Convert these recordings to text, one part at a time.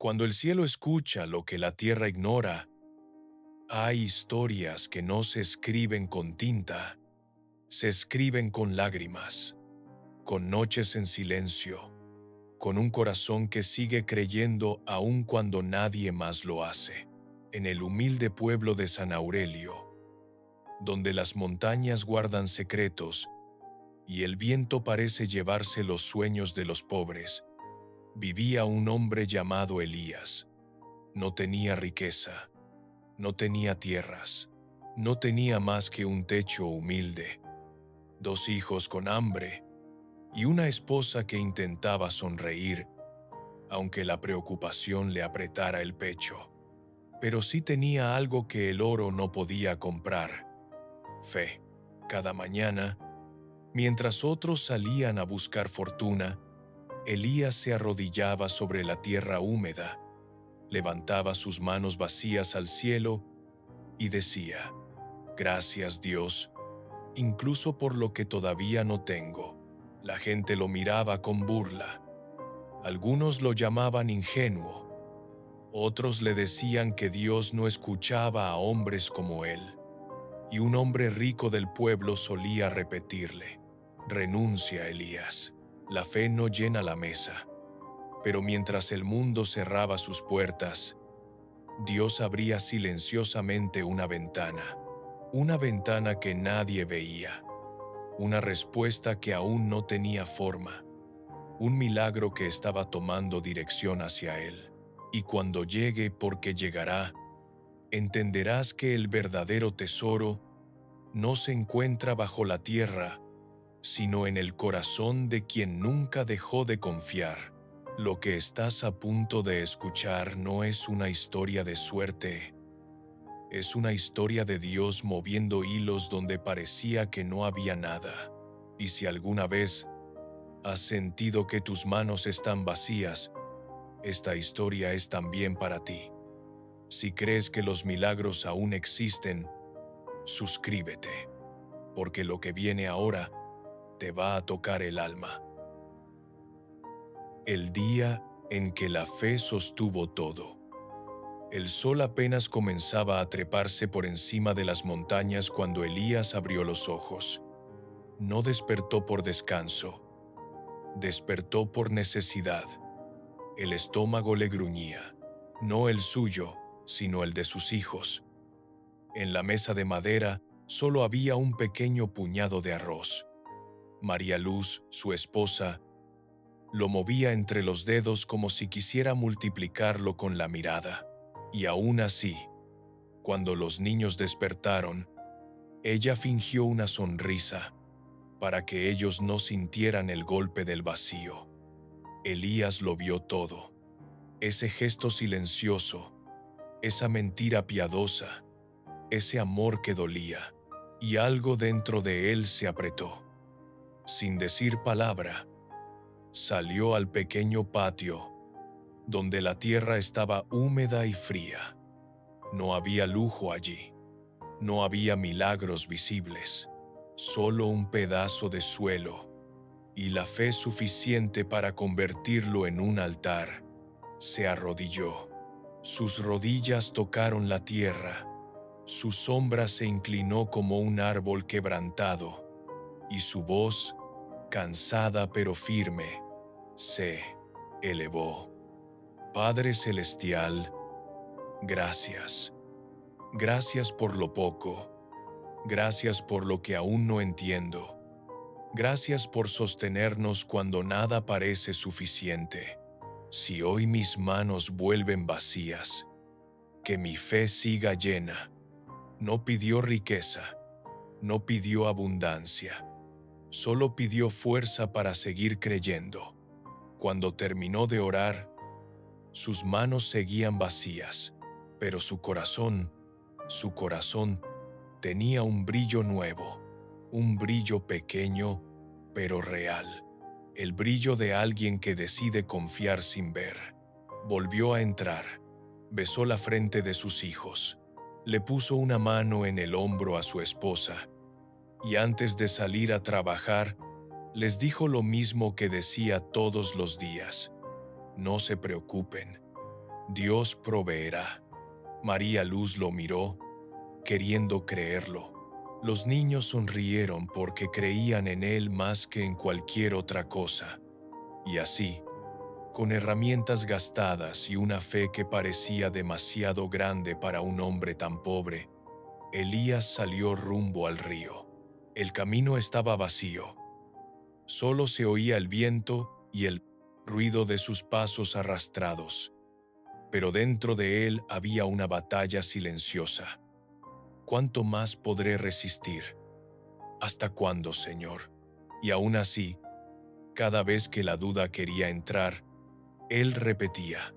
Cuando el cielo escucha lo que la tierra ignora, hay historias que no se escriben con tinta, se escriben con lágrimas, con noches en silencio, con un corazón que sigue creyendo aun cuando nadie más lo hace. En el humilde pueblo de San Aurelio, donde las montañas guardan secretos y el viento parece llevarse los sueños de los pobres, vivía un hombre llamado Elías. No tenía riqueza, no tenía tierras, no tenía más que un techo humilde, 2 hijos con hambre y una esposa que intentaba sonreír, aunque la preocupación le apretara el pecho. Pero sí tenía algo que el oro no podía comprar: fe. Cada mañana, mientras otros salían a buscar fortuna, Elías se arrodillaba sobre la tierra húmeda, levantaba sus manos vacías al cielo y decía: «Gracias, Dios, incluso por lo que todavía no tengo». La gente lo miraba con burla. Algunos lo llamaban ingenuo. Otros le decían que Dios no escuchaba a hombres como él. Y un hombre rico del pueblo solía repetirle: «Renuncia, Elías. La fe no llena la mesa». Pero mientras el mundo cerraba sus puertas, Dios abría silenciosamente una ventana que nadie veía, una respuesta que aún no tenía forma, un milagro que estaba tomando dirección hacia él. Y cuando llegue, porque llegará, entenderás que el verdadero tesoro no se encuentra bajo la tierra, sino en el corazón de quien nunca dejó de confiar. Lo que estás a punto de escuchar no es una historia de suerte, es una historia de Dios moviendo hilos donde parecía que no había nada. Y si alguna vez has sentido que tus manos están vacías, esta historia es también para ti. Si crees que los milagros aún existen, suscríbete, porque lo que viene ahora te va a tocar el alma. El día en que la fe sostuvo todo. El sol apenas comenzaba a treparse por encima de las montañas cuando Elías abrió los ojos. No despertó por descanso, despertó por necesidad. El estómago le gruñía, no el suyo, sino el de sus hijos. En la mesa de madera solo había un pequeño puñado de arroz. María Luz, su esposa, lo movía entre los dedos como si quisiera multiplicarlo con la mirada. Y aún así, cuando los niños despertaron, ella fingió una sonrisa para que ellos no sintieran el golpe del vacío. Elías lo vio todo. Ese gesto silencioso, esa mentira piadosa, ese amor que dolía, y algo dentro de él se apretó. Sin decir palabra, salió al pequeño patio, donde la tierra estaba húmeda y fría. No había lujo allí, no había milagros visibles, solo un pedazo de suelo y la fe suficiente para convertirlo en un altar. Se arrodilló. Sus rodillas tocaron la tierra, su sombra se inclinó como un árbol quebrantado, y su voz, cansada pero firme, se elevó. Padre Celestial, gracias. Gracias por lo poco. Gracias por lo que aún no entiendo. Gracias por sostenernos cuando nada parece suficiente. Si hoy mis manos vuelven vacías, que mi fe siga llena. No pidió riqueza, no pidió abundancia, solo pidió fuerza para seguir creyendo. Cuando terminó de orar, sus manos seguían vacías, pero su corazón tenía un brillo nuevo, un brillo pequeño, pero real, el brillo de alguien que decide confiar sin ver. Volvió a entrar, besó la frente de sus hijos, le puso una mano en el hombro a su esposa, y antes de salir a trabajar, les dijo lo mismo que decía todos los días: no se preocupen, Dios proveerá. María Luz lo miró, queriendo creerlo. Los niños sonrieron porque creían en él más que en cualquier otra cosa. Y así, con herramientas gastadas y una fe que parecía demasiado grande para un hombre tan pobre, Elías salió rumbo al río. El camino estaba vacío. Solo se oía el viento y el ruido de sus pasos arrastrados. Pero dentro de él había una batalla silenciosa. ¿Cuánto más podré resistir? ¿Hasta cuándo, Señor? Y aún así, cada vez que la duda quería entrar, él repetía: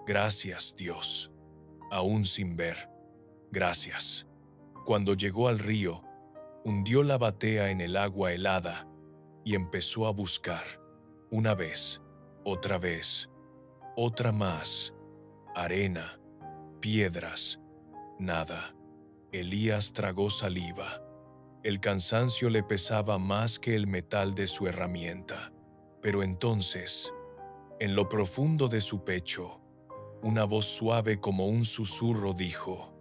gracias, Dios. Aún sin ver, gracias. Cuando llegó al río, hundió la batea en el agua helada y empezó a buscar. Una vez, otra más. Arena, piedras, nada. Elías tragó saliva. El cansancio le pesaba más que el metal de su herramienta. Pero entonces, en lo profundo de su pecho, una voz suave como un susurro dijo: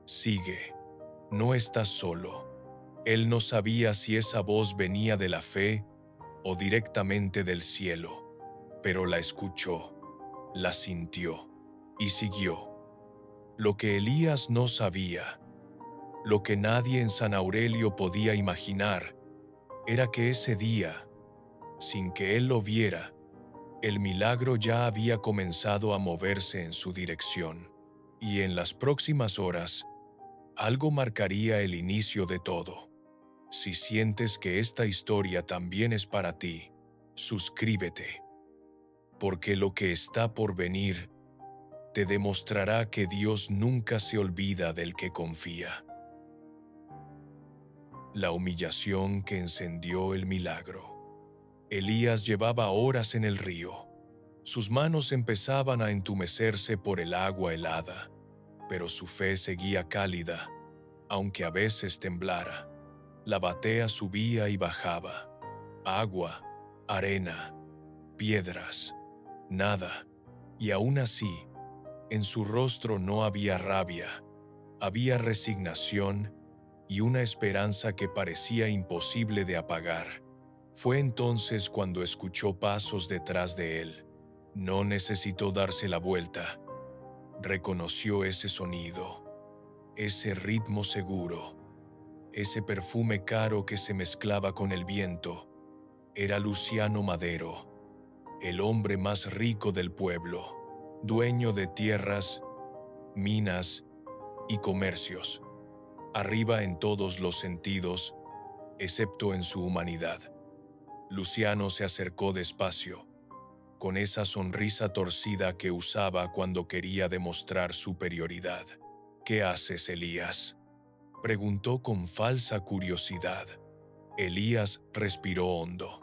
sigue, no estás solo. Él no sabía si esa voz venía de la fe o directamente del cielo, pero la escuchó, la sintió y siguió. Lo que Elías no sabía, lo que nadie en San Aurelio podía imaginar, era que ese día, sin que él lo viera, el milagro ya había comenzado a moverse en su dirección, y en las próximas horas, algo marcaría el inicio de todo. Si sientes que esta historia también es para ti, suscríbete, porque lo que está por venir te demostrará que Dios nunca se olvida del que confía. La humillación que encendió el milagro. Elías llevaba horas en el río. Sus manos empezaban a entumecerse por el agua helada, pero su fe seguía cálida, aunque a veces temblara. La batea subía y bajaba. Agua, arena, piedras, nada. Y aún así, en su rostro no había rabia, había resignación y una esperanza que parecía imposible de apagar. Fue entonces cuando escuchó pasos detrás de él. No necesitó darse la vuelta. Reconoció ese sonido, ese ritmo seguro, ese perfume caro que se mezclaba con el viento. Era Luciano Madero, el hombre más rico del pueblo, dueño de tierras, minas y comercios, arriba en todos los sentidos, excepto en su humanidad. Luciano se acercó despacio, con esa sonrisa torcida que usaba cuando quería demostrar superioridad. «¿Qué haces, Elías?», preguntó con falsa curiosidad. Elías respiró hondo.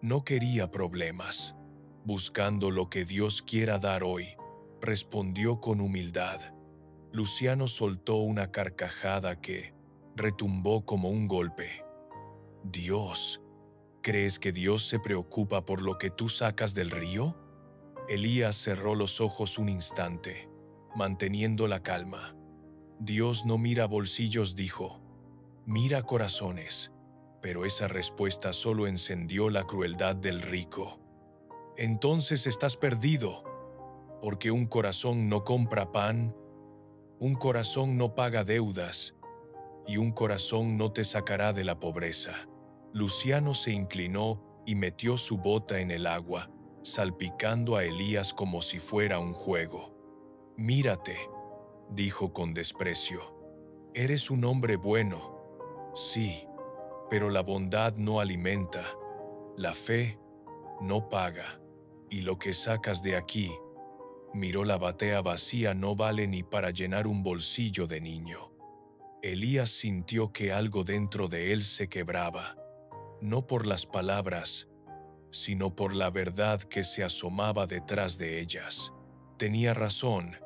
No quería problemas. «Buscando lo que Dios quiera dar hoy», respondió con humildad. Luciano soltó una carcajada que retumbó como un golpe. «Dios, ¿crees que Dios se preocupa por lo que tú sacas del río?». Elías cerró los ojos un instante, manteniendo la calma. «Dios no mira bolsillos», dijo. «Mira corazones». Pero esa respuesta solo encendió la crueldad del rico. «Entonces estás perdido, porque un corazón no compra pan, un corazón no paga deudas, y un corazón no te sacará de la pobreza». Luciano se inclinó y metió su bota en el agua, salpicando a Elías como si fuera un juego. «Mírate», dijo con desprecio. «Eres un hombre bueno, sí, pero la bondad no alimenta, la fe no paga, y lo que sacas de aquí», miró la batea vacía, «no vale ni para llenar un bolsillo de niño». Elías sintió que algo dentro de él se quebraba, no por las palabras, sino por la verdad que se asomaba detrás de ellas. Tenía razón,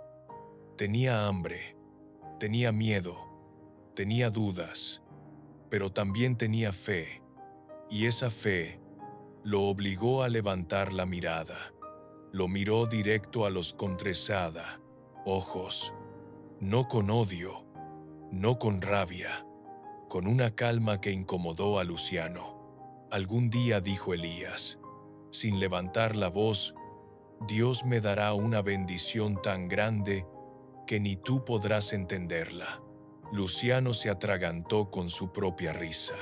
tenía hambre, tenía miedo, tenía dudas, pero también tenía fe, y esa fe lo obligó a levantar la mirada. Lo miró directo a los Contresada, ojos, no con odio, no con rabia, con una calma que incomodó a Luciano. Algún día, dijo Elías, sin levantar la voz, Dios me dará una bendición tan grande que ni tú podrás entenderla. Luciano se atragantó con su propia risa.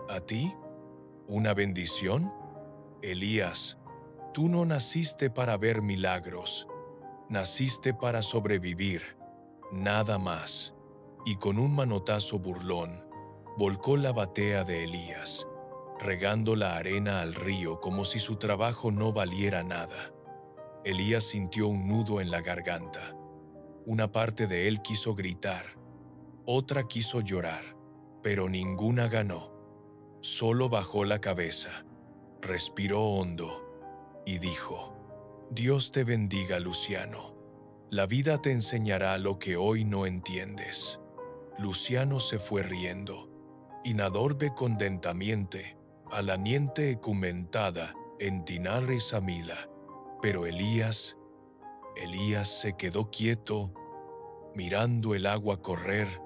¿A ti? ¿Una bendición? Elías, tú no naciste para ver milagros, naciste para sobrevivir, nada más. Y con un manotazo burlón, volcó la batea de Elías, regando la arena al río como si su trabajo no valiera nada. Elías sintió un nudo en la garganta. Una parte de él quiso gritar, otra quiso llorar, pero ninguna ganó. Solo bajó la cabeza, respiró hondo y dijo: Dios te bendiga, Luciano. La vida te enseñará lo que hoy no entiendes. Luciano se fue riendo, inadorbe contentamente, a la niente ecumentada en Tinar y Samila. Pero Elías se quedó quieto, mirando el agua correr,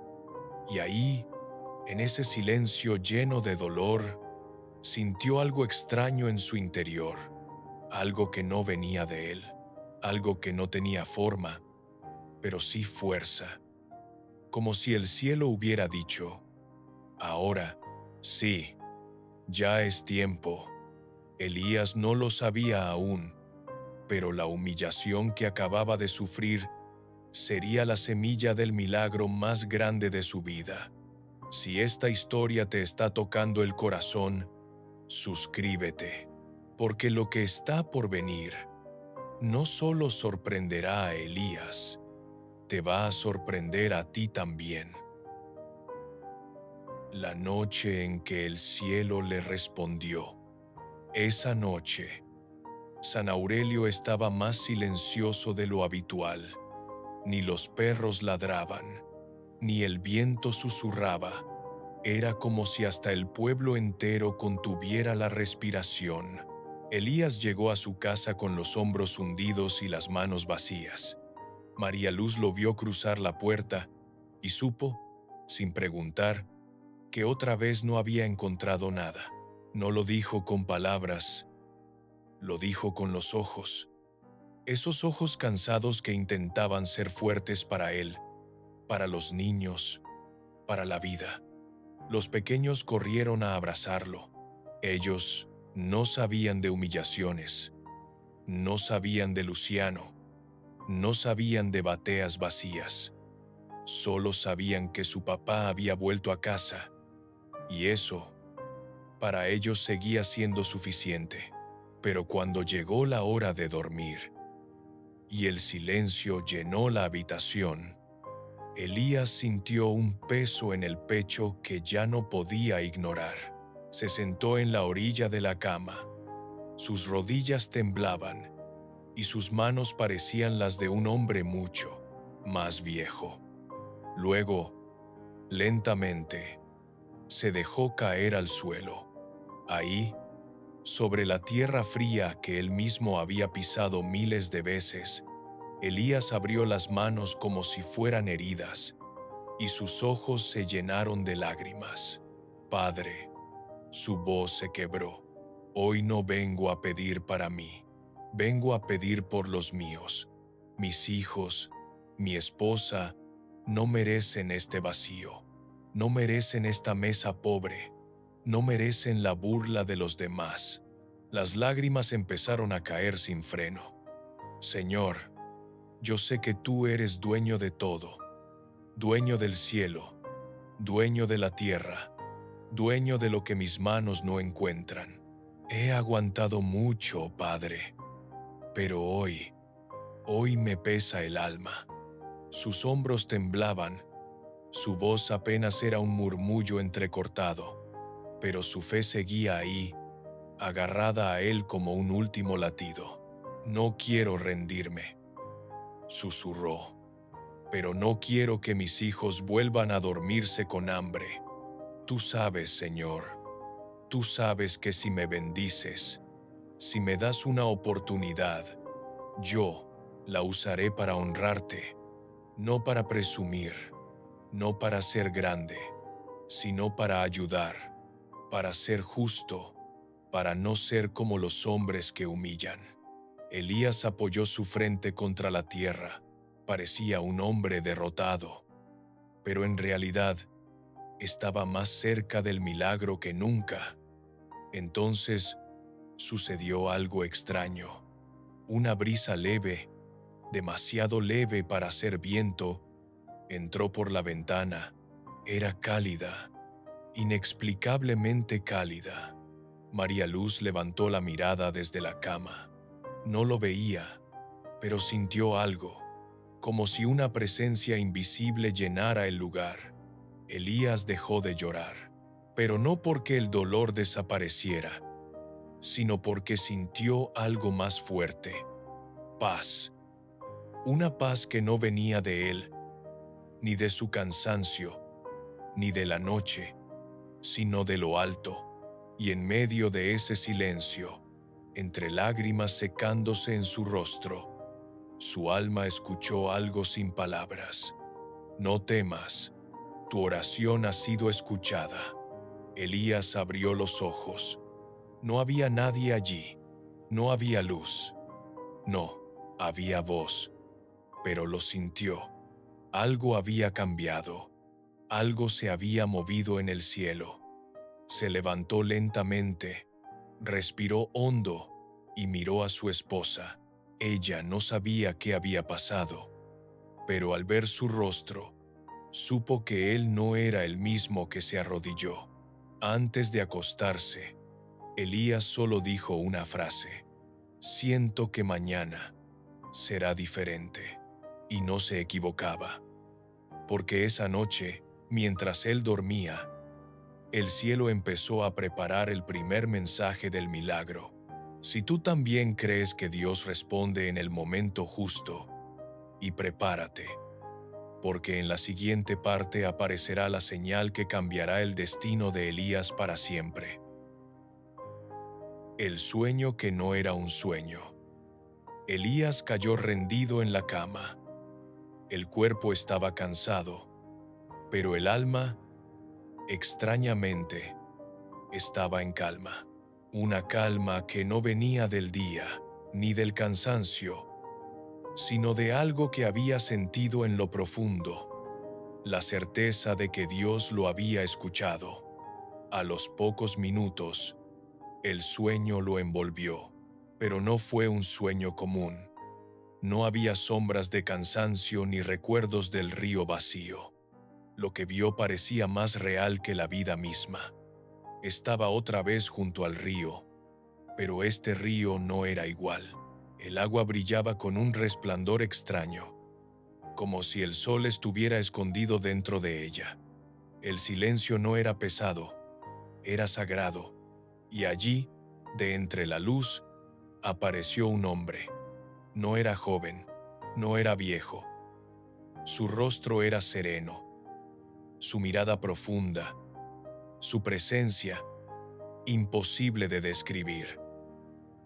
y ahí, en ese silencio lleno de dolor, sintió algo extraño en su interior, algo que no venía de él, algo que no tenía forma, pero sí fuerza, como si el cielo hubiera dicho: ahora, sí, ya es tiempo. Elías no lo sabía aún, pero la humillación que acababa de sufrir sería la semilla del milagro más grande de su vida. Si esta historia te está tocando el corazón, suscríbete, porque lo que está por venir no solo sorprenderá a Elías, te va a sorprender a ti también. La noche en que el cielo le respondió. Esa noche, San Aurelio estaba más silencioso de lo habitual. Ni los perros ladraban, ni el viento susurraba. Era como si hasta el pueblo entero contuviera la respiración. Elías llegó a su casa con los hombros hundidos y las manos vacías. María Luz lo vio cruzar la puerta y supo, sin preguntar, que otra vez no había encontrado nada. No lo dijo con palabras, lo dijo con los ojos. Esos ojos cansados que intentaban ser fuertes para él, para los niños, para la vida. Los pequeños corrieron a abrazarlo. Ellos no sabían de humillaciones, no sabían de Luciano, no sabían de bateas vacías. Solo sabían que su papá había vuelto a casa, y eso, para ellos seguía siendo suficiente. Pero cuando llegó la hora de dormir, y el silencio llenó la habitación, Elías sintió un peso en el pecho que ya no podía ignorar. Se sentó en la orilla de la cama. Sus rodillas temblaban, y sus manos parecían las de un hombre mucho más viejo. Luego, lentamente, se dejó caer al suelo. Ahí, sobre la tierra fría que él mismo había pisado miles de veces, Elías abrió las manos como si fueran heridas, y sus ojos se llenaron de lágrimas. Padre, su voz se quebró. Hoy no vengo a pedir para mí, vengo a pedir por los míos. Mis hijos, mi esposa, no merecen este vacío, no merecen esta mesa pobre, no merecen la burla de los demás. Las lágrimas empezaron a caer sin freno. Señor, yo sé que tú eres dueño de todo, dueño del cielo, dueño de la tierra, dueño de lo que mis manos no encuentran. He aguantado mucho, Padre, pero hoy me pesa el alma. Sus hombros temblaban, su voz apenas era un murmullo entrecortado, pero su fe seguía ahí, agarrada a él como un último latido. No quiero rendirme, susurró, pero no quiero que mis hijos vuelvan a dormirse con hambre. Tú sabes, Señor, tú sabes que si me bendices, si me das una oportunidad, Yo la usaré para honrarte, no para presumir, no para ser grande, sino para ayudar, para ser justo, para no ser como los hombres que humillan. Elías apoyó su frente contra la tierra. Parecía un hombre derrotado, pero en realidad estaba más cerca del milagro que nunca. Entonces sucedió algo extraño. Una brisa leve, demasiado leve para ser viento, entró por la ventana. Era cálida, inexplicablemente cálida. María Luz levantó la mirada desde la cama. No lo veía, pero sintió algo, como si una presencia invisible llenara el lugar. Elías dejó de llorar, pero no porque el dolor desapareciera, sino porque sintió algo más fuerte: paz. Una paz que no venía de él, ni de su cansancio, ni de la noche, sino de lo alto. Y en medio de ese silencio, entre lágrimas secándose en su rostro, su alma escuchó algo sin palabras. No temas, tu oración ha sido escuchada. Elías abrió los ojos. No había nadie allí, no había luz, no había voz, pero lo sintió. Algo había cambiado, algo se había movido en el cielo. Se levantó lentamente, respiró hondo y miró a su esposa. Ella no sabía qué había pasado, pero al ver su rostro, supo que él no era el mismo que se arrodilló. Antes de acostarse, Elías solo dijo una frase: siento que mañana será diferente. Y no se equivocaba, porque esa noche, mientras él dormía, el cielo empezó a preparar el primer mensaje del milagro. Si tú también crees que Dios responde en el momento justo, y prepárate, porque en la siguiente parte aparecerá la señal que cambiará el destino de Elías para siempre. El sueño que no era un sueño. Elías cayó rendido en la cama. El cuerpo estaba cansado, pero el alma, extrañamente, estaba en calma. Una calma que no venía del día, ni del cansancio, sino de algo que había sentido en lo profundo, la certeza de que Dios lo había escuchado. A los pocos minutos, el sueño lo envolvió, pero no fue un sueño común. No había sombras de cansancio ni recuerdos del río vacío. Lo que vio parecía más real que la vida misma. Estaba otra vez junto al río, pero este río no era igual. El agua brillaba con un resplandor extraño, como si el sol estuviera escondido dentro de ella. El silencio no era pesado, era sagrado, y allí, de entre la luz, apareció un hombre. No era joven, no era viejo. Su rostro era sereno, su mirada profunda, su presencia imposible de describir.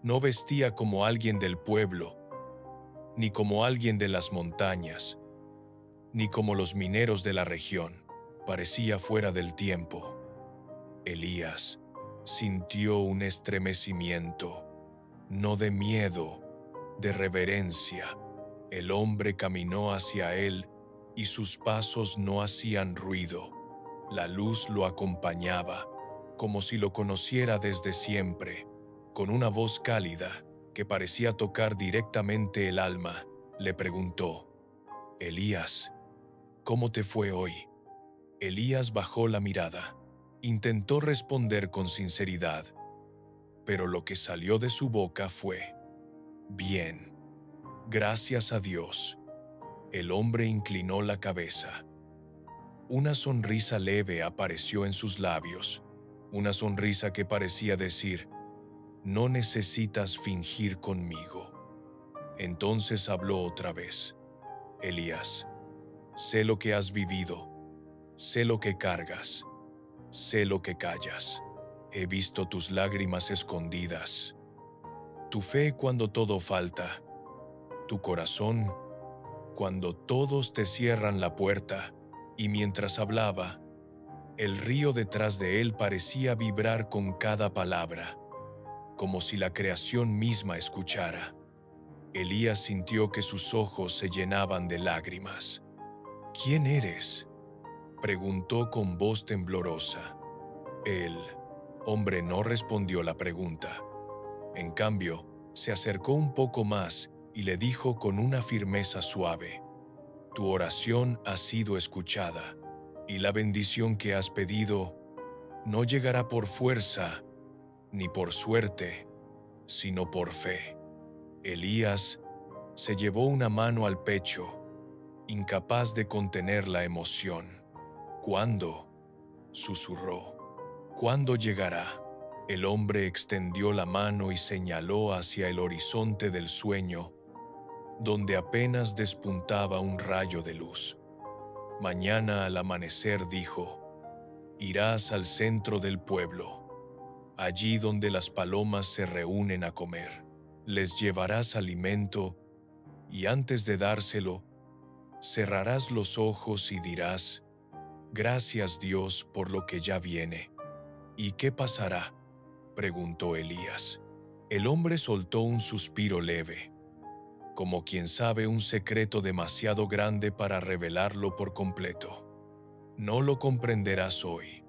No vestía como alguien del pueblo, ni como alguien de las montañas, ni como los mineros de la región. Parecía fuera del tiempo. Elías sintió un estremecimiento, no de miedo, de reverencia. El hombre caminó hacia él y sus pasos no hacían ruido. La luz lo acompañaba, como si lo conociera desde siempre. Con una voz cálida, que parecía tocar directamente el alma, le preguntó: «Elías, ¿cómo te fue hoy?». Elías bajó la mirada. Intentó responder con sinceridad, pero lo que salió de su boca fue: «Bien, gracias a Dios». El hombre inclinó la cabeza. Una sonrisa leve apareció en sus labios, una sonrisa que parecía decir: «No necesitas fingir conmigo». Entonces habló otra vez: «Elías, sé lo que has vivido, sé lo que cargas, sé lo que callas. He visto tus lágrimas escondidas, tu fe cuando todo falta, Tu corazón, cuando todos te cierran la puerta, y mientras hablaba, el río detrás de él parecía vibrar con cada palabra, como si la creación misma escuchara. Elías sintió que sus ojos se llenaban de lágrimas. «¿Quién eres?», preguntó con voz temblorosa. El hombre no respondió la pregunta. En cambio, se acercó un poco más y le dijo con una firmeza suave: «Tu oración ha sido escuchada, y la bendición que has pedido no llegará por fuerza ni por suerte, sino por fe». Elías se llevó una mano al pecho, incapaz de contener la emoción. «¿Cuándo?», susurró. «¿Cuándo llegará?». El hombre extendió la mano y señaló hacia el horizonte del sueño, donde apenas despuntaba un rayo de luz. «Mañana al amanecer», dijo, «irás al centro del pueblo, allí donde las palomas se reúnen a comer. Les llevarás alimento y antes de dárselo, cerrarás los ojos y dirás: «Gracias, Dios, por lo que ya viene». «¿Y qué pasará?», preguntó Elías. El hombre soltó un suspiro leve, como quien sabe un secreto demasiado grande para revelarlo por completo. «No lo comprenderás hoy,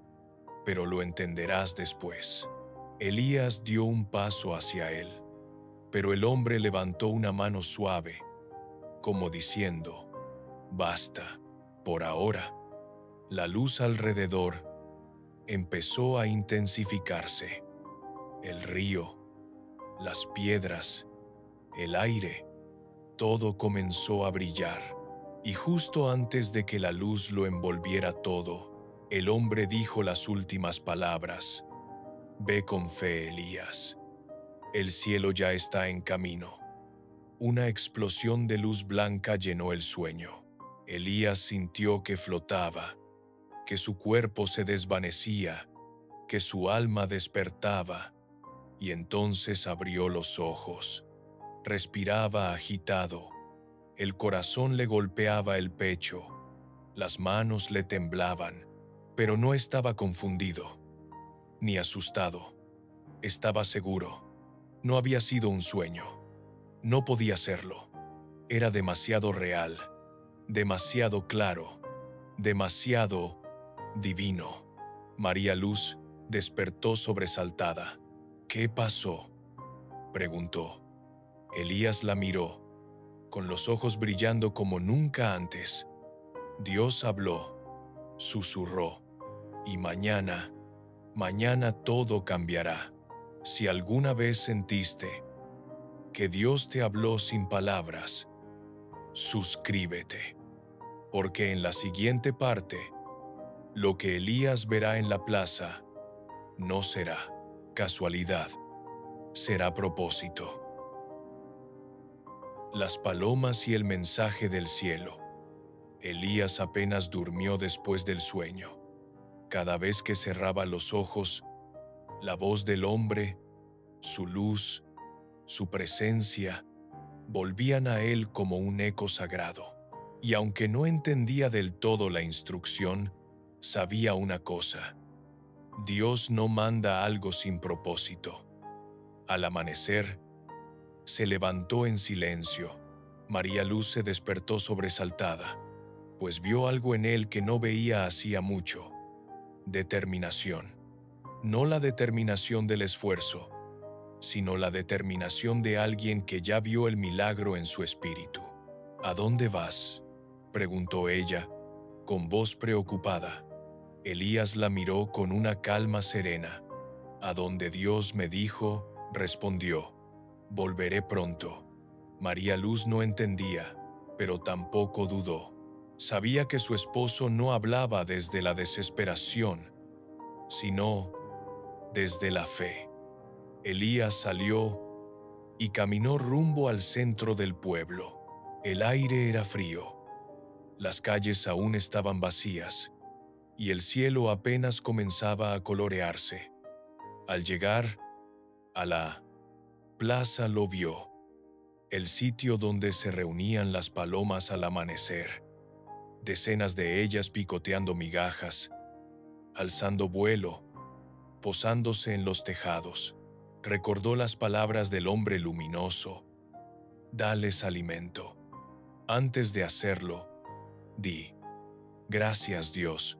pero lo entenderás después». Elías dio un paso hacia él, pero el hombre levantó una mano suave, como diciendo: «Basta, por ahora». La luz alrededor empezó a intensificarse. El río, las piedras, el aire, todo comenzó a brillar. Y justo antes de que la luz lo envolviera todo, el hombre dijo las últimas palabras: «Ve con fe, Elías. El cielo ya está en camino». Una explosión de luz blanca llenó el sueño. Elías sintió que flotaba, que su cuerpo se desvanecía, que su alma despertaba, y entonces abrió los ojos. Respiraba agitado, el corazón le golpeaba el pecho, las manos le temblaban, pero no estaba confundido, ni asustado. Estaba seguro. No había sido un sueño. No podía serlo. Era demasiado real, demasiado claro, demasiado divino. María Luz despertó sobresaltada. «¿Qué pasó?», preguntó. Elías la miró, con los ojos brillando como nunca antes. «Dios habló», susurró, «y mañana todo cambiará». Si alguna vez sentiste que Dios te habló sin palabras, suscríbete, porque en la siguiente parte, lo que Elías verá en la plaza no será casualidad, será propósito. Las palomas y el mensaje del cielo. Elías apenas durmió después del sueño. Cada vez que cerraba los ojos, la voz del hombre, su luz, su presencia, volvían a él como un eco sagrado. Y aunque no entendía del todo la instrucción, sabía una cosa: Dios no manda algo sin propósito. Al amanecer, se levantó en silencio. María Luz se despertó sobresaltada, pues vio algo en él que no veía hacía mucho: determinación. No la determinación del esfuerzo, sino la determinación de alguien que ya vio el milagro en su espíritu. «¿A dónde vas?», preguntó ella, con voz preocupada. Elías la miró con una calma serena. «A donde Dios me dijo», respondió. «Volveré pronto». María Luz no entendía, pero tampoco dudó. Sabía que su esposo no hablaba desde la desesperación, sino desde la fe. Elías salió y caminó rumbo al centro del pueblo. El aire era frío, las calles aún estaban vacías, y el cielo apenas comenzaba a colorearse. Al llegar a la plaza lo vio. el sitio donde se reunían las palomas al amanecer, decenas de ellas picoteando migajas, alzando vuelo, posándose en los tejados. Recordó las palabras del hombre luminoso: dales alimento. Antes de hacerlo, di: gracias, Dios,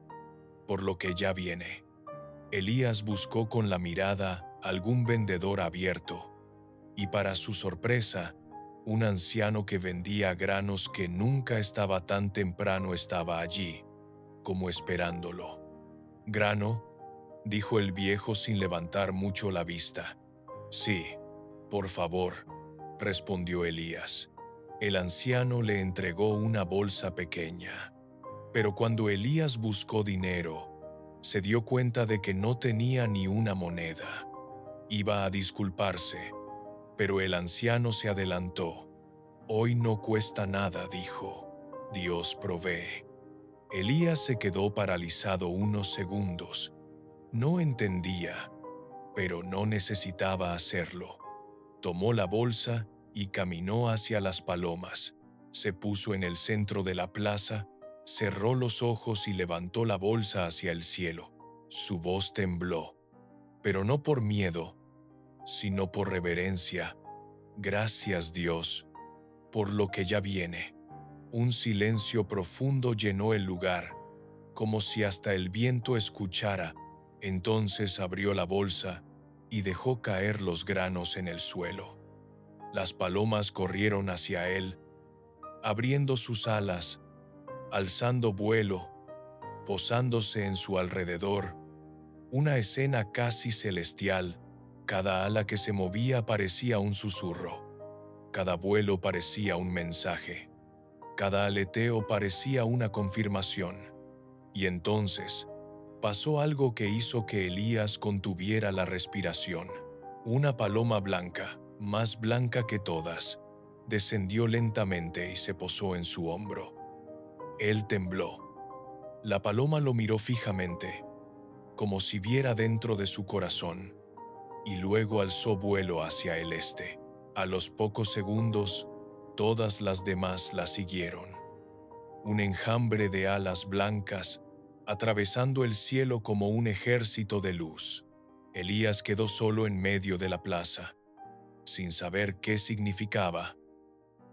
por lo que ya viene. Elías buscó con la mirada algún vendedor abierto, y para su sorpresa, un anciano que vendía granos que nunca estaba tan temprano estaba allí, como esperándolo. «¿Grano?», dijo el viejo sin levantar mucho la vista. «Sí, por favor», respondió Elías. El anciano le entregó una bolsa pequeña. Pero cuando Elías buscó dinero, se dio cuenta de que no tenía ni una moneda. Iba a disculparse, pero el anciano se adelantó. «Hoy no cuesta nada», dijo. «Dios provee». Elías se quedó paralizado unos segundos. No entendía, pero no necesitaba hacerlo. Tomó la bolsa y caminó hacia las palomas. Se puso en el centro de la plaza, cerró los ojos y levantó la bolsa hacia el cielo. Su voz tembló, pero no por miedo, sino por reverencia. «Gracias, Dios, por lo que ya viene». Un silencio profundo llenó el lugar, como si hasta el viento escuchara. Entonces abrió la bolsa y dejó caer los granos en el suelo. Las palomas corrieron hacia él, abriendo sus alas, alzando vuelo, posándose en su alrededor. Una escena casi celestial. Cada ala que se movía parecía un susurro. Cada vuelo parecía un mensaje. Cada aleteo parecía una confirmación. Y entonces pasó algo que hizo que Elías contuviera la respiración. Una paloma blanca, más blanca que todas, descendió lentamente y se posó en su hombro. Él tembló. La paloma lo miró fijamente, como si viera dentro de su corazón, y luego alzó vuelo hacia el este. A los pocos segundos, todas las demás la siguieron. Un enjambre de alas blancas, atravesando el cielo como un ejército de luz. Elías quedó solo en medio de la plaza, sin saber qué significaba,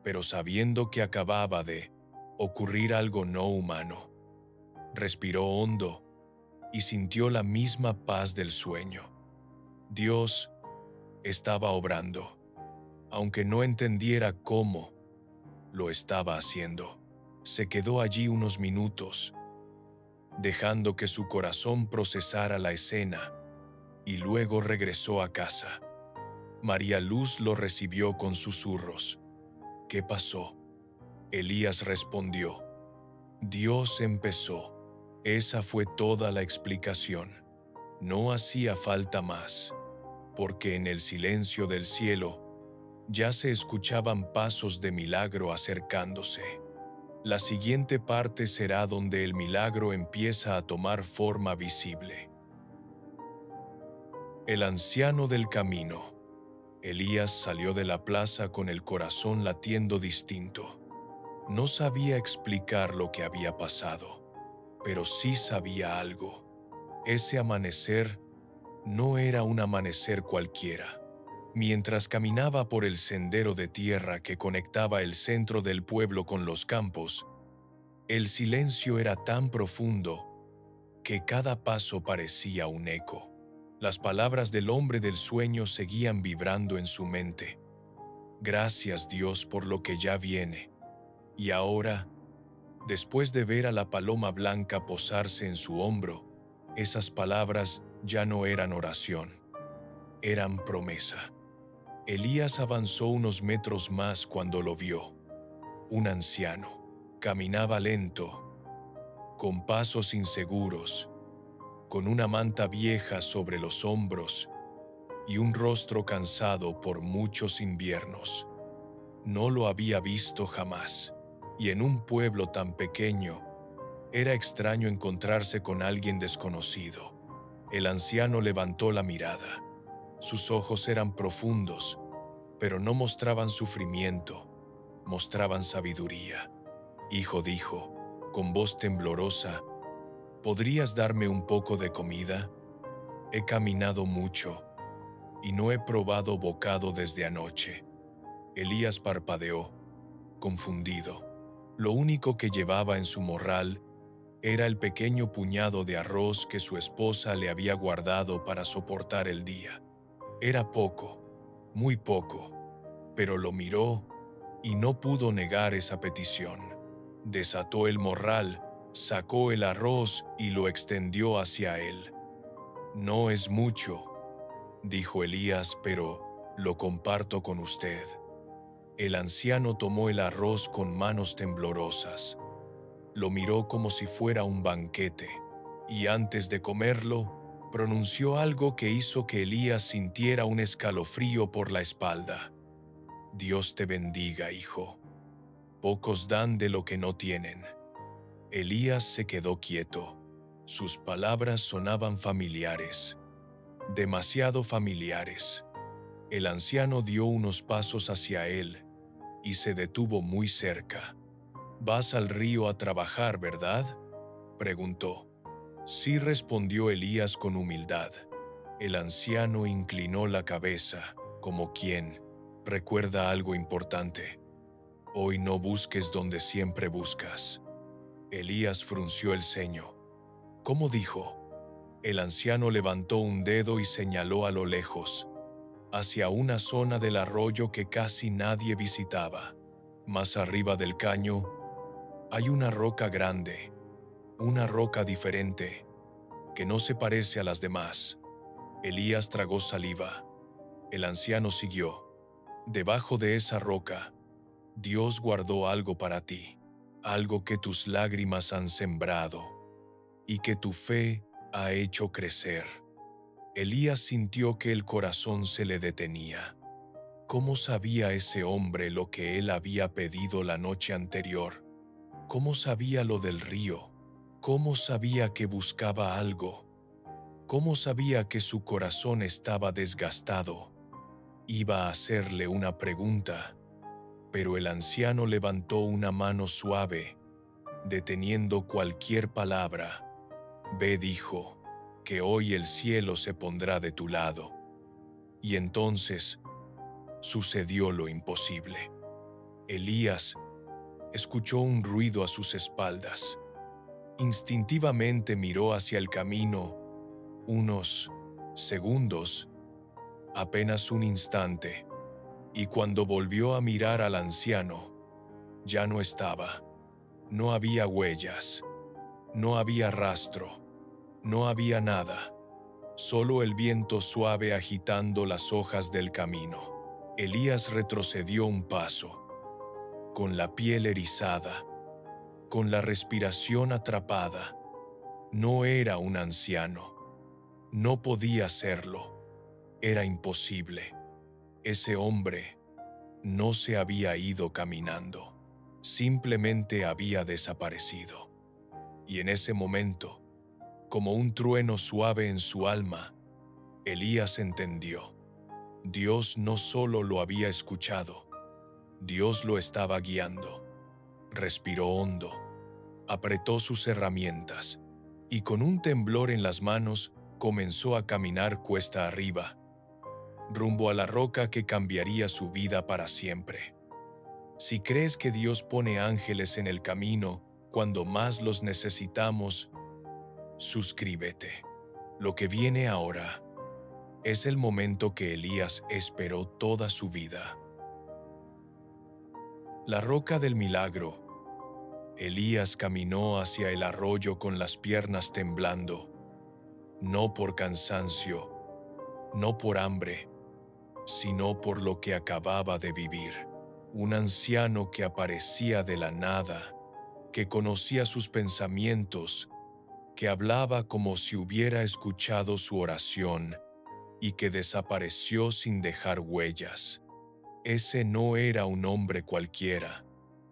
pero sabiendo que acababa de ocurrir algo no humano. Respiró hondo y sintió la misma paz del sueño. Dios estaba obrando, aunque no entendiera cómo lo estaba haciendo. Se quedó allí unos minutos, dejando que su corazón procesara la escena, y luego regresó a casa. María Luz lo recibió con susurros. «¿Qué pasó?». Elías respondió: «Dios empezó». Esa fue toda la explicación. No hacía falta más, porque en el silencio del cielo ya se escuchaban pasos de milagro acercándose. La siguiente parte será donde el milagro empieza a tomar forma visible. El anciano del camino. Elías salió de la plaza con el corazón latiendo distinto. No sabía explicar lo que había pasado, pero sí sabía algo. Ese amanecer no era un amanecer cualquiera. Mientras caminaba por el sendero de tierra que conectaba el centro del pueblo con los campos, el silencio era tan profundo que cada paso parecía un eco. Las palabras del hombre del sueño seguían vibrando en su mente. «Gracias, Dios, por lo que ya viene». Y ahora, después de ver a la paloma blanca posarse en su hombro, esas palabras ya no eran oración, eran promesa. Elías avanzó unos metros más cuando lo vio. Un anciano. Caminaba lento, con pasos inseguros, con una manta vieja sobre los hombros y un rostro cansado por muchos inviernos. No lo había visto jamás, y en un pueblo tan pequeño, era extraño encontrarse con alguien desconocido. El anciano levantó la mirada. Sus ojos eran profundos, pero no mostraban sufrimiento, mostraban sabiduría. Hijo dijo, con voz temblorosa, ¿podrías darme un poco de comida? He caminado mucho y no he probado bocado desde anoche. Elías parpadeó, confundido. Lo único que llevaba en su morral era el pequeño puñado de arroz que su esposa le había guardado para soportar el día. Era poco, muy poco, pero lo miró y no pudo negar esa petición. Desató el morral, sacó el arroz y lo extendió hacia él. No es mucho, dijo Elías, pero lo comparto con usted. El anciano tomó el arroz con manos temblorosas. Lo miró como si fuera un banquete, y antes de comerlo, pronunció algo que hizo que Elías sintiera un escalofrío por la espalda. Dios te bendiga, hijo. Pocos dan de lo que no tienen. Elías se quedó quieto. Sus palabras sonaban familiares, demasiado familiares. El anciano dio unos pasos hacia él y se detuvo muy cerca. «¿Vas al río a trabajar, verdad?», preguntó. Sí, respondió Elías con humildad. El anciano inclinó la cabeza, como quien recuerda algo importante. Hoy no busques donde siempre buscas. Elías frunció el ceño. ¿Cómo dijo? El anciano levantó un dedo y señaló a lo lejos, hacia una zona del arroyo que casi nadie visitaba. Más arriba del caño, hay una roca grande, una roca diferente, que no se parece a las demás. Elías tragó saliva. El anciano siguió. Debajo de esa roca, Dios guardó algo para ti, algo que tus lágrimas han sembrado y que tu fe ha hecho crecer. Elías sintió que el corazón se le detenía. ¿Cómo sabía ese hombre lo que él había pedido la noche anterior? ¿Cómo sabía lo del río? ¿Cómo sabía que buscaba algo? ¿Cómo sabía que su corazón estaba desgastado? Iba a hacerle una pregunta, pero el anciano levantó una mano suave, deteniendo cualquier palabra. Ve, dijo, que hoy el cielo se pondrá de tu lado. Y entonces sucedió lo imposible. Elías escuchó un ruido a sus espaldas. Instintivamente miró hacia el camino. Unos segundos, apenas un instante, y cuando volvió a mirar al anciano, ya no estaba. No había huellas, no había rastro, no había nada, solo el viento suave agitando las hojas del camino. Elías retrocedió un paso, con la piel erizada, con la respiración atrapada. No era un anciano. No podía serlo. Era imposible. Ese hombre no se había ido caminando. Simplemente había desaparecido. Y en ese momento, como un trueno suave en su alma, Elías entendió. Dios no solo lo había escuchado, Dios lo estaba guiando. Respiró hondo, apretó sus herramientas y con un temblor en las manos comenzó a caminar cuesta arriba, rumbo a la roca que cambiaría su vida para siempre. Si crees que Dios pone ángeles en el camino cuando más los necesitamos, suscríbete. Lo que viene ahora es el momento que Elías esperó toda su vida. La roca del milagro. Elías caminó hacia el arroyo con las piernas temblando, no por cansancio, no por hambre, sino por lo que acababa de vivir. Un anciano que aparecía de la nada, que conocía sus pensamientos, que hablaba como si hubiera escuchado su oración y que desapareció sin dejar huellas. Ese no era un hombre cualquiera.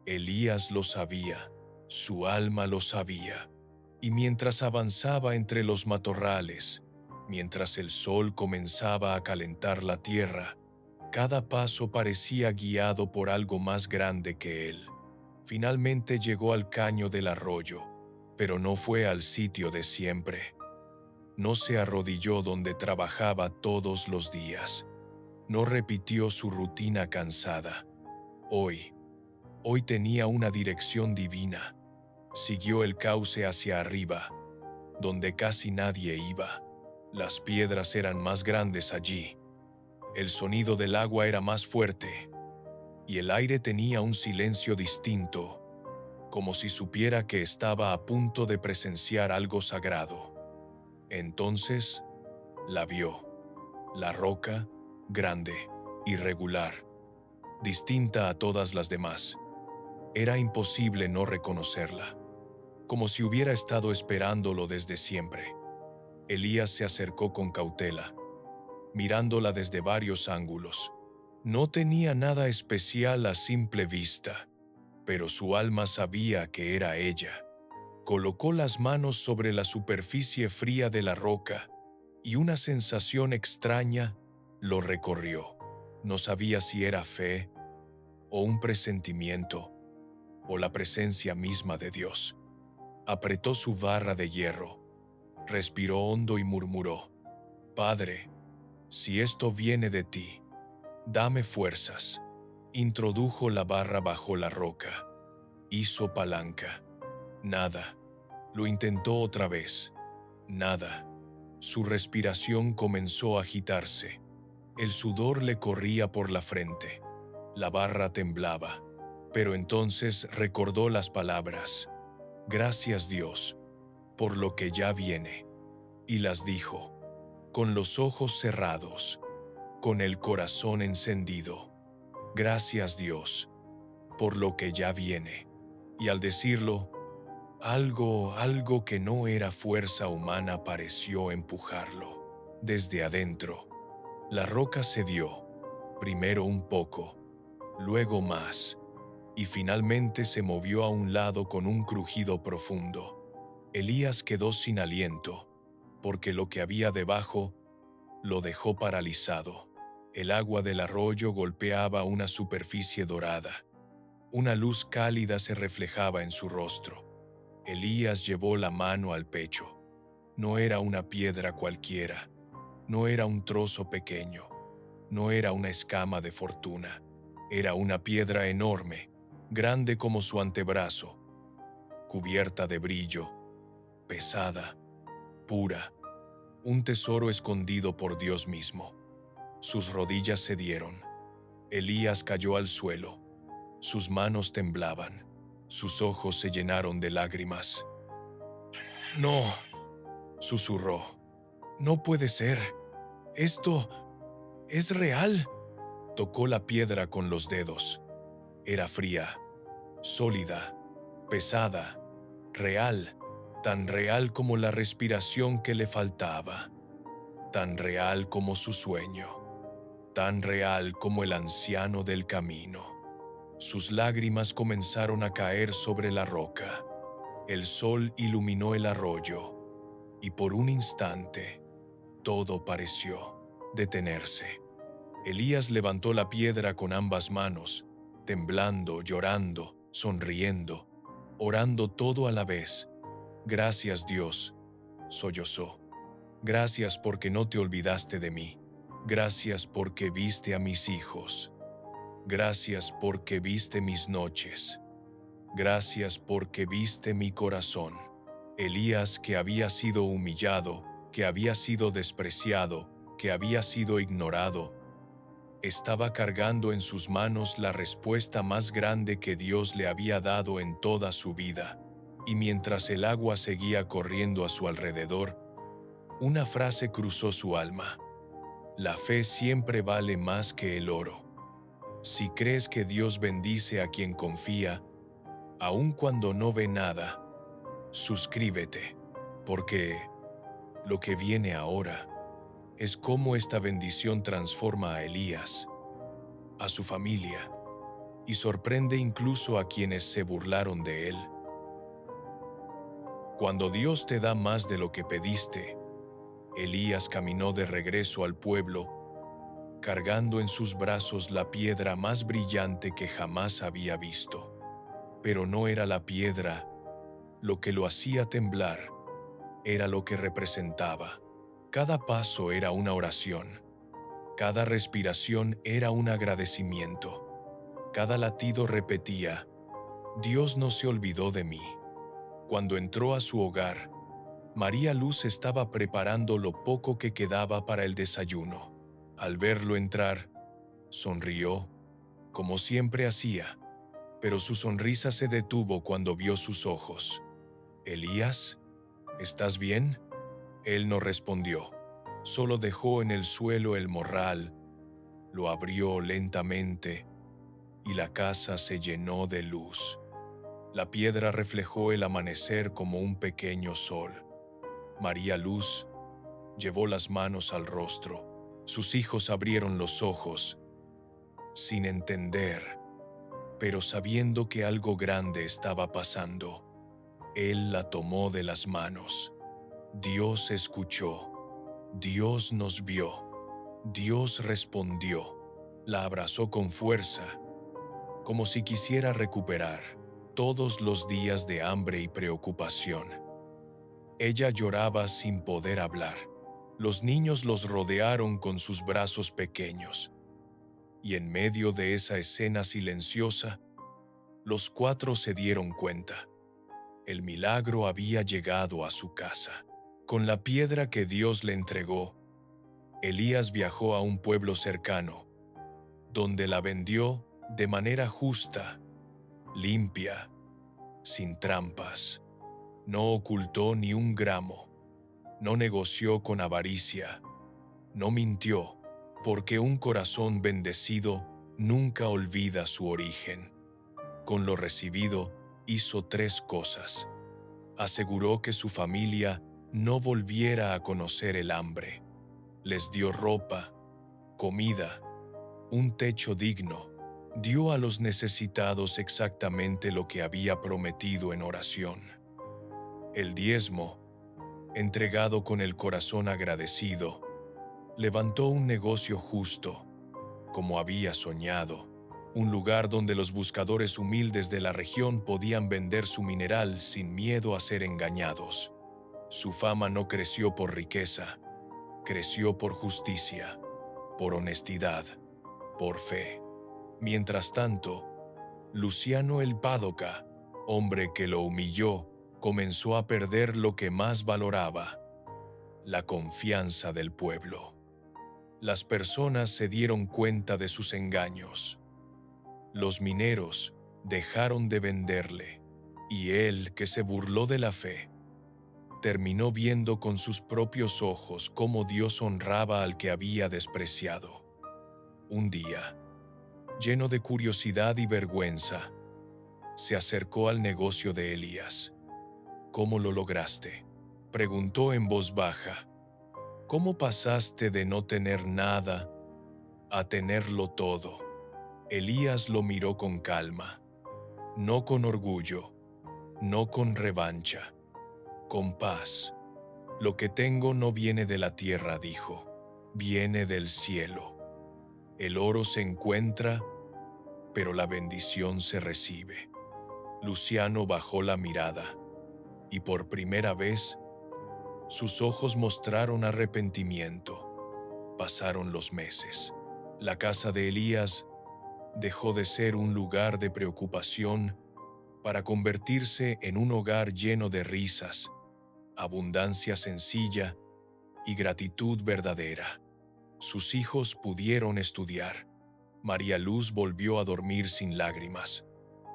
Elías lo sabía, su alma lo sabía. Y mientras avanzaba entre los matorrales, mientras el sol comenzaba a calentar la tierra, Cada paso parecía guiado por algo más grande que él. Finalmente llegó al caño del arroyo, pero no fue al sitio de siempre. No se arrodilló donde trabajaba todos los días. No repitió su rutina cansada. Hoy tenía una dirección divina. Siguió el cauce hacia arriba, donde casi nadie iba. Las piedras eran más grandes allí. El sonido del agua era más fuerte, y el aire tenía un silencio distinto, como si supiera que estaba a punto de presenciar algo sagrado. Entonces, la vio. La roca, grande, irregular, distinta a todas las demás. Era imposible no reconocerla, como si hubiera estado esperándolo desde siempre. Elías se acercó con cautela, mirándola desde varios ángulos. No tenía nada especial a simple vista, pero su alma sabía que era ella. Colocó las manos sobre la superficie fría de la roca y una sensación extraña lo recorrió. No sabía si era fe, o un presentimiento, o la presencia misma de Dios. Apretó su barra de hierro, respiró hondo y murmuró: «Padre, si esto viene de ti, dame fuerzas». Introdujo la barra bajo la roca. Hizo palanca. Nada. Lo intentó otra vez. Nada. Su respiración comenzó a agitarse. El sudor le corría por la frente. La barra temblaba. Pero entonces recordó las palabras: «Gracias, Dios, por lo que ya viene». Y las dijo, con los ojos cerrados, con el corazón encendido: «Gracias, Dios, por lo que ya viene». Y al decirlo, algo que no era fuerza humana pareció empujarlo. Desde adentro, la roca cedió, primero un poco, luego más, y finalmente se movió a un lado con un crujido profundo. Elías quedó sin aliento, porque lo que había debajo lo dejó paralizado. El agua del arroyo golpeaba una superficie dorada. Una luz cálida se reflejaba en su rostro. Elías llevó la mano al pecho. No era una piedra cualquiera, no era un trozo pequeño, no era una escama de fortuna. Era una piedra enorme, grande como su antebrazo, cubierta de brillo, pesada, pura, un tesoro escondido por Dios mismo. Sus rodillas cedieron. Elías cayó al suelo. Sus manos temblaban. Sus ojos se llenaron de lágrimas. «No», susurró. «No puede ser. Esto es real». Tocó la piedra con los dedos. Era fría, sólida, pesada, real, tan real como la respiración que le faltaba, tan real como su sueño, tan real como el anciano del camino. Sus lágrimas comenzaron a caer sobre la roca. El sol iluminó el arroyo, y por un instante, todo pareció detenerse. Elías levantó la piedra con ambas manos, temblando, llorando, sonriendo, orando todo a la vez. «Gracias, Dios», sollozó. «Gracias porque no te olvidaste de mí. Gracias porque viste a mis hijos. Gracias porque viste mis noches. Gracias porque viste mi corazón». Elías, que había sido humillado, que había sido despreciado, que había sido ignorado, estaba cargando en sus manos la respuesta más grande que Dios le había dado en toda su vida. Y mientras el agua seguía corriendo a su alrededor, una frase cruzó su alma: «La fe siempre vale más que el oro». Si crees que Dios bendice a quien confía, aun cuando no ve nada, suscríbete, porque lo que viene ahora es cómo esta bendición transforma a Elías, a su familia, y sorprende incluso a quienes se burlaron de él. Cuando Dios te da más de lo que pediste, Elías caminó de regreso al pueblo, cargando en sus brazos la piedra más brillante que jamás había visto. Pero no era la piedra lo que lo hacía temblar, era lo que representaba. Cada paso era una oración, cada respiración era un agradecimiento, cada latido repetía: Dios no se olvidó de mí. Cuando entró a su hogar, María Luz estaba preparando lo poco que quedaba para el desayuno. Al verlo entrar, sonrió, como siempre hacía, pero su sonrisa se detuvo cuando vio sus ojos. «Elías, ¿estás bien?». Él no respondió, solo dejó en el suelo el morral, lo abrió lentamente y la casa se llenó de luz. La piedra reflejó el amanecer como un pequeño sol. María Luz llevó las manos al rostro. Sus hijos abrieron los ojos, sin entender, pero sabiendo que algo grande estaba pasando. Él la tomó de las manos. Dios escuchó. Dios nos vio. Dios respondió. La abrazó con fuerza, como si quisiera recuperar todos los días de hambre y preocupación. Ella lloraba sin poder hablar. Los niños los rodearon con sus brazos pequeños. Y en medio de esa escena silenciosa, los cuatro se dieron cuenta. El milagro había llegado a su casa. Con la piedra que Dios le entregó, Elías viajó a un pueblo cercano, donde la vendió de manera justa, limpia, sin trampas. No ocultó ni un gramo, no negoció con avaricia, no mintió, porque un corazón bendecido nunca olvida su origen. Con lo recibido, hizo 3 cosas. Aseguró que su familia no volviera a conocer el hambre. Les dio ropa, comida, un techo digno. Dio a los necesitados exactamente lo que había prometido en oración. El diezmo, entregado con el corazón agradecido, levantó un negocio justo, como había soñado, un lugar donde los buscadores humildes de la región podían vender su mineral sin miedo a ser engañados. Su fama no creció por riqueza, creció por justicia, por honestidad, por fe. Mientras tanto, Luciano el Pádoca, hombre que lo humilló, comenzó a perder lo que más valoraba: la confianza del pueblo. Las personas se dieron cuenta de sus engaños. Los mineros dejaron de venderle, y él, que se burló de la fe, terminó viendo con sus propios ojos cómo Dios honraba al que había despreciado. Un día, lleno de curiosidad y vergüenza, se acercó al negocio de Elías. «¿Cómo lo lograste?», preguntó en voz baja. «¿Cómo pasaste de no tener nada a tenerlo todo?». Elías lo miró con calma, no con orgullo, no con revancha, con paz. «Lo que tengo no viene de la tierra», dijo, «viene del cielo. El oro se encuentra, pero la bendición se recibe». Luciano bajó la mirada, y por primera vez, sus ojos mostraron arrepentimiento. Pasaron los meses. La casa de Elías dejó de ser un lugar de preocupación para convertirse en un hogar lleno de risas, abundancia sencilla y gratitud verdadera. Sus hijos pudieron estudiar. María Luz volvió a dormir sin lágrimas.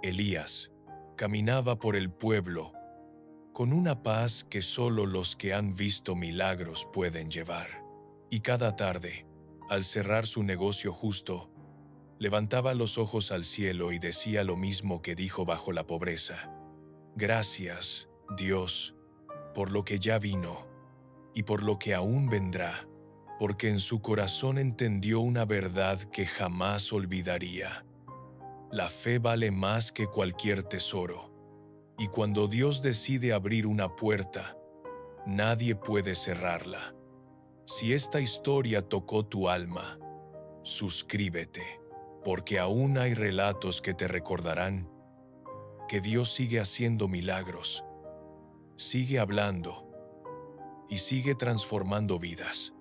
Elías caminaba por el pueblo con una paz que solo los que han visto milagros pueden llevar. Y cada tarde, al cerrar su negocio justo, levantaba los ojos al cielo y decía lo mismo que dijo bajo la pobreza: «Gracias, Dios, por lo que ya vino y por lo que aún vendrá», porque en su corazón entendió una verdad que jamás olvidaría. La fe vale más que cualquier tesoro, y cuando Dios decide abrir una puerta, nadie puede cerrarla. Si esta historia tocó tu alma, suscríbete, porque aún hay relatos que te recordarán que Dios sigue haciendo milagros, sigue hablando y sigue transformando vidas.